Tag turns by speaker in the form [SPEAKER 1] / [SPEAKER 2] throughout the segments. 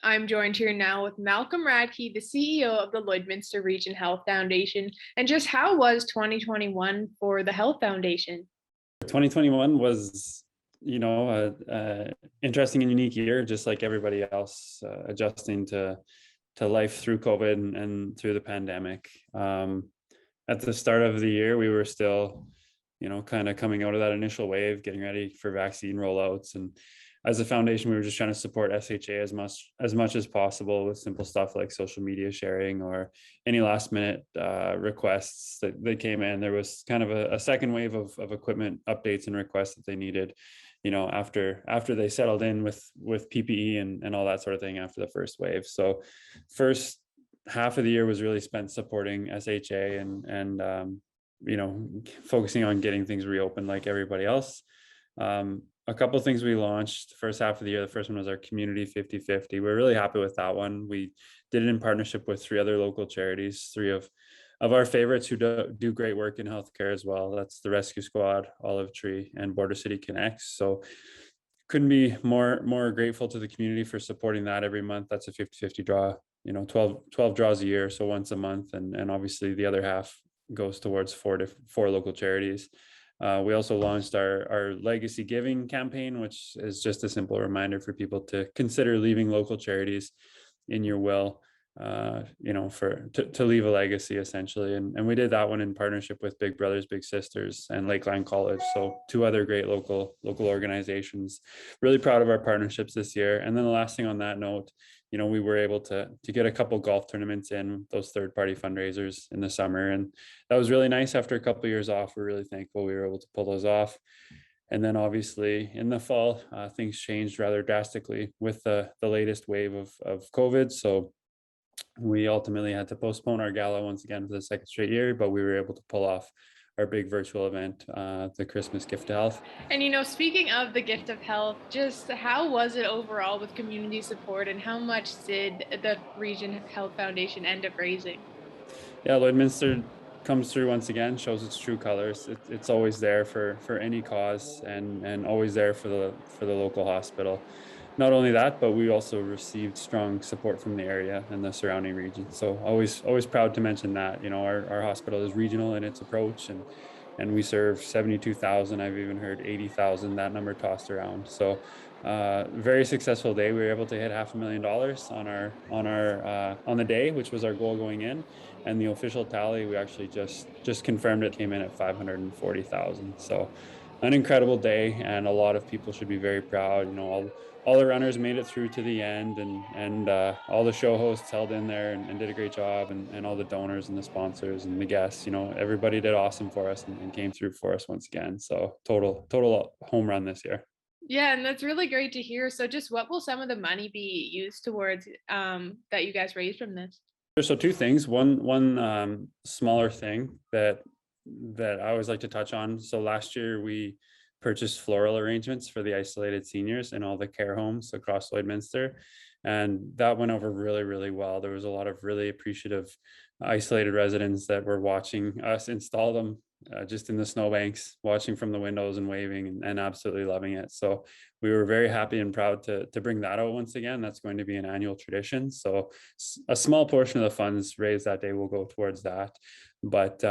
[SPEAKER 1] I'm joined here now with Malcolm Radke, the CEO of the Lloydminster Region Health Foundation. And just how was 2021 for the Health Foundation?
[SPEAKER 2] 2021 was, a interesting and unique year, just like everybody else, adjusting to life through COVID and through the pandemic. At the start of the year, we were still, kind of coming out of that initial wave, getting ready for vaccine rollouts. And as a foundation, we were just trying to support SHA as much as possible with simple stuff like social media sharing or any last minute requests that came in. There was kind of a second wave of equipment updates and requests that they needed, after they settled in with PPE and all that sort of thing after the first wave. So first half of the year was really spent supporting SHA and focusing on getting things reopened like everybody else. A couple of things we launched the first half of the year. The first one was our community 50/50. We're really happy with that one. We did it in partnership with 3 other local charities, 3 of our favorites who do great work in healthcare as well. That's the Rescue Squad, Olive Tree, and Border City Connects. So couldn't be more grateful to the community for supporting that every month. That's a 50/50 draw, 12 draws a year, so once a month, and obviously the other half goes towards 4 local charities. We also launched our legacy giving campaign, which is just a simple reminder for people to consider leaving local charities in your will, to leave a legacy essentially. And we did that one in partnership with Big Brothers Big Sisters and Lakeline College, so 2 other great local organizations. Really proud of our partnerships this year. And then the last thing on that note, we were able to get a couple golf tournaments in, those third-party fundraisers in the summer, and that was really nice. After a couple of years off, we're really thankful we were able to pull those off. And then obviously in the fall, things changed rather drastically with the latest wave of COVID. So we ultimately had to postpone our gala once again for the second straight year, but we were able to pull off our big virtual event, the Christmas Gift of Health.
[SPEAKER 1] And speaking of the gift of health, just how was it overall with community support, and how much did the Region Health Foundation end up raising?
[SPEAKER 2] Yeah, Lloydminster comes through once again, shows its true colors. It's always there for any cause and always there for the local hospital. Not only that, but we also received strong support from the area and the surrounding region. So always proud to mention that, our hospital is regional in its approach, and we serve 72,000. I've even heard 80,000, that number tossed around. So very successful day. We were able to hit $500,000 on the day, which was our goal going in. And the official tally, we actually just confirmed it, came in at 540,000. So an incredible day, and a lot of people should be very proud. All the runners made it through to the end, and all the show hosts held in there and did a great job, and all the donors and the sponsors and the guests, everybody did awesome for us and came through for us once again. So total home run this year.
[SPEAKER 1] Yeah, and that's really great to hear. So just what will some of the money be used towards that you guys raised from this?
[SPEAKER 2] So 2 things. One smaller thing that I always like to touch on. So last year we purchased floral arrangements for the isolated seniors in all the care homes across Lloydminster, and that went over really, really well. There was a lot of really appreciative isolated residents that were watching us install them, just in the snowbanks, watching from the windows and waving and absolutely loving it. So we were very happy and proud to bring that out once again. That's going to be an annual tradition. So a small portion of the funds raised that day will go towards that. But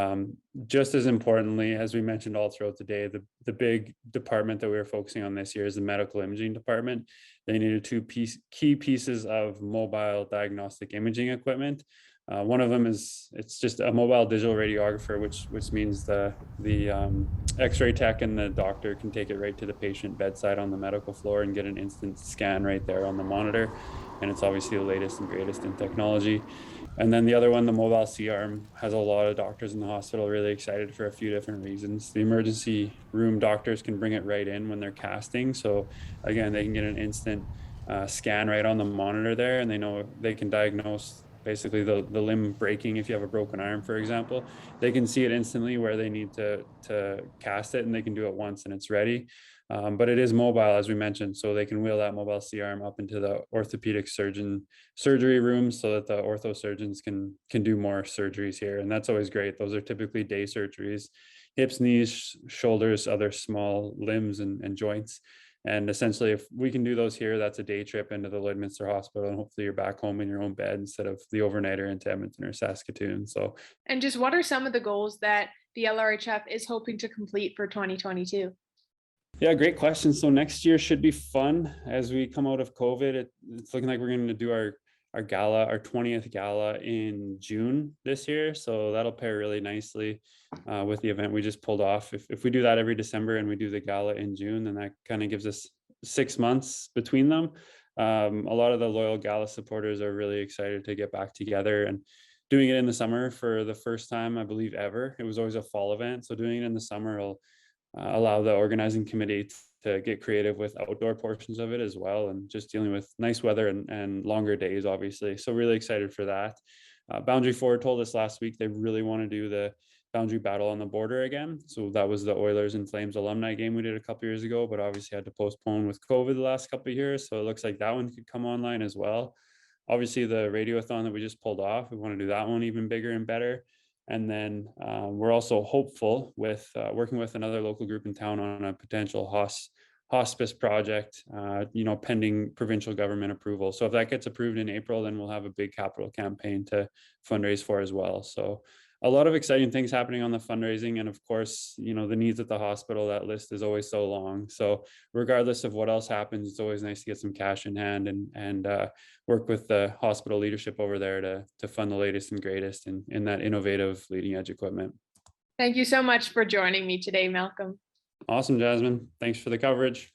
[SPEAKER 2] just as importantly, as we mentioned all throughout the day, the big department that we were focusing on this year is the medical imaging department. They needed 2 key pieces of mobile diagnostic imaging equipment. One of them it's just a mobile digital radiographer, which means the X-ray tech and the doctor can take it right to the patient bedside on the medical floor and get an instant scan right there on the monitor. And it's obviously the latest and greatest in technology. And then the other one, the mobile C-arm, has a lot of doctors in the hospital really excited for a few different reasons. The emergency room doctors can bring it right in when they're casting. So again, they can get an instant scan right on the monitor there, and they know they can diagnose basically the limb breaking. If you have a broken arm, for example, they can see it instantly where they need to cast it, and they can do it once and it's ready. But it is mobile, as we mentioned, so they can wheel that mobile C-arm up into the orthopedic surgery room so that the ortho surgeons can do more surgeries here. And that's always great. Those are typically day surgeries, hips, knees, shoulders, other small limbs and joints. And essentially, if we can do those here, that's a day trip into the Lloydminster Hospital, and hopefully you're back home in your own bed instead of the overnighter into Edmonton or Saskatoon. So,
[SPEAKER 1] And just what are some of the goals that the Lrhf is hoping to complete for 2022?
[SPEAKER 2] yeah, great question. So next year should be fun as we come out of COVID. It's looking like we're going to do our gala, our 20th gala in June this year. So that'll pair really nicely with the event we just pulled off. If we do that every December and we do the gala in June, then that kind of gives us 6 months between them. A lot of the loyal gala supporters are really excited to get back together, and doing it in the summer for the first time, I believe, ever. It was always a fall event. So doing it in the summer will allow the organizing committee to get creative with outdoor portions of it as well, and just dealing with nice weather and longer days, obviously. So really excited for that. Boundary Forward told us last week they really want to do the Boundary Battle on the Border again. So that was the Oilers and Flames alumni game we did a couple years ago, but obviously had to postpone with COVID the last couple of years. So it looks like that one could come online as well. Obviously, the radiothon that we just pulled off, we want to do that one even bigger and better. And then we're also hopeful with working with another local group in town on a potential hospice project, pending provincial government approval. So if that gets approved in April, then we'll have a big capital campaign to fundraise for as well. So a lot of exciting things happening on the fundraising. And of course, the needs at the hospital, that list is always so long. So regardless of what else happens, it's always nice to get some cash in hand and work with the hospital leadership over there to fund the latest and greatest in that innovative leading edge equipment.
[SPEAKER 1] Thank you so much for joining me today, Malcolm.
[SPEAKER 2] Awesome, Jasmine. Thanks for the coverage.